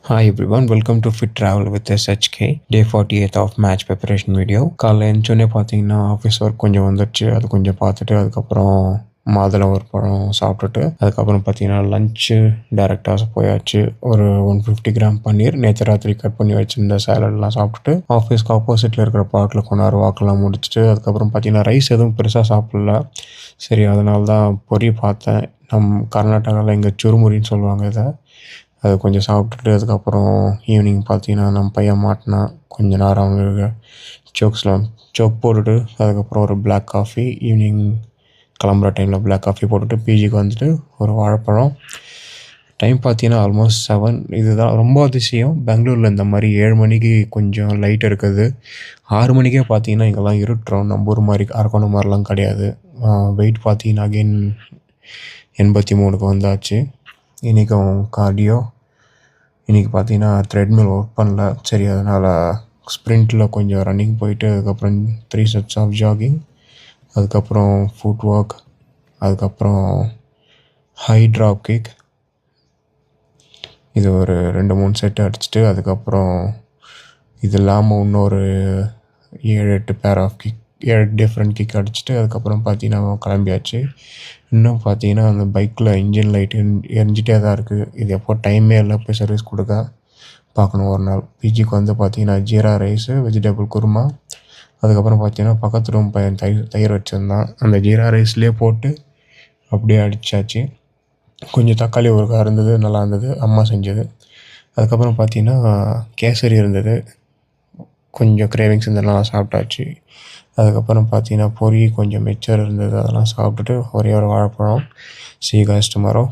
Hi everyone, welcome to Fit Travel with SHK. Day 48 of match preparation video. காலைல எழுந்தோடனே பார்த்தீங்கன்னா office work கொஞ்சம் வந்துடுச்சு. அது கொஞ்சம் பார்த்துட்டு அதுக்கப்புறம் மாதுளை ஒரு பழம் சாப்பிட்டுட்டு அதுக்கப்புறம் பார்த்தீங்கன்னா லஞ்சு டேரெக்டாக போயாச்சு. ஒரு 150 கிராம் பன்னீர் நேற்று ராத்திரி கட் பண்ணி வச்சுருந்த சேலட்லாம் சாப்பிட்டுட்டு ஆஃபீஸ்க்கு ஆப்போசிட்டில் இருக்கிற பார்க்கில் கொண்டாரு வாக்கெல்லாம் முடிச்சுட்டு அதுக்கப்புறம் பார்த்தீங்கன்னா ரைஸ் எதுவும் பெருசாக சாப்பிடல. சரி, அதனால தான் பொரி பார்த்தேன். கர்நாடகாவில் இங்கே சுருமுறின்னு சொல்லுவாங்க இதை. அது கொஞ்சம் சாப்பிட்டுட்டு அதுக்கப்புறம் ஈவினிங் பார்த்தீங்கன்னா நம்ம பையன் மாட்டினான். கொஞ்ச நேரம் அவனுக்கு சோக் போட்டுட்டு அதுக்கப்புறம் ஒரு பிளாக் காஃபி ஈவினிங் கிளம்புற டைமில் பிளாக் காஃபி போட்டுட்டு பிஜிக்கு வந்துட்டு ஒரு வாழைப்பழம். டைம் பார்த்தீங்கன்னா ஆல்மோஸ்ட் 7. இதுதான் ரொம்ப அதிசயம். பெங்களூரில் இந்த மாதிரி 7 மணிக்கு கொஞ்சம் லைட் இருக்குது. 6 மணிக்கே பார்த்தீங்கன்னா இங்கெல்லாம் இருட்டுறோம். நம்ம ஊர் மாதிரி அரக்கோணம் மாதிரிலாம் கிடையாது. வெயிட் பார்த்தீங்கன்னா அகெயின் 83க்கு வந்தாச்சு. இன்றைக்கும் கார்டியோ. இன்றைக்கி பார்த்தீங்கன்னா த்ரெட்மில் ஒர்க் பண்ணல. சரி, அதனால் ஸ்ப்ரிண்ட்டில் கொஞ்சம் ரன்னிங் போயிட்டு அதுக்கப்புறம் 3 sets ஆஃப் ஜாகிங், அதுக்கப்புறம் ஃபுட் வாக், அதுக்கப்புறம் ஹை ட்ராப் கிக். இது ஒரு 2-3 செட்டு அடிச்சுட்டு அதுக்கப்புறம் இது இல்லாமல் இன்னொரு 7-8 pair of kick, 7 different kick அடிச்சுட்டு அதுக்கப்புறம் பார்த்தீங்கன்னா கிளம்பியாச்சு. இன்னும் பார்த்தீங்கன்னா அந்த பைக்கில் இன்ஜின் லைட்டு எரிஞ்சிட்டே தான் இருக்குது. இது எப்போ டைமே இல்லை போய் சர்வீஸ் கொடுக்க பார்க்கணும் ஒரு நாள். பிஜிக்கு வந்து பார்த்தீங்கன்னா ஜீரா ரைஸு, வெஜிடபிள் குருமா, அதுக்கப்புறம் பார்த்தீங்கன்னா பக்கத்து ரூம் பையன் தயிர் வச்சுருந்தான். அந்த ஜீரா ரைஸ்லேயே போட்டு அப்படியே அடித்தாச்சு. கொஞ்சம் தக்காளி ஊறுகாய் இருந்தது, நல்லா இருந்தது, அம்மா செஞ்சது. அதுக்கப்புறம் பார்த்தீங்கன்னா கேசரி இருந்தது. கொஞ்சம் கிரேவிங்ஸ் இருந்ததெல்லாம் சாப்பிட்டாச்சு. அதுக்கப்புறம் பார்த்தீங்கன்னா பொரி கொஞ்சம் மிச்சர் இருந்தது, அதெல்லாம் சாப்பிட்டுட்டு ஒரே ஒரு வாழைப்பழம். See you guys tomorrow.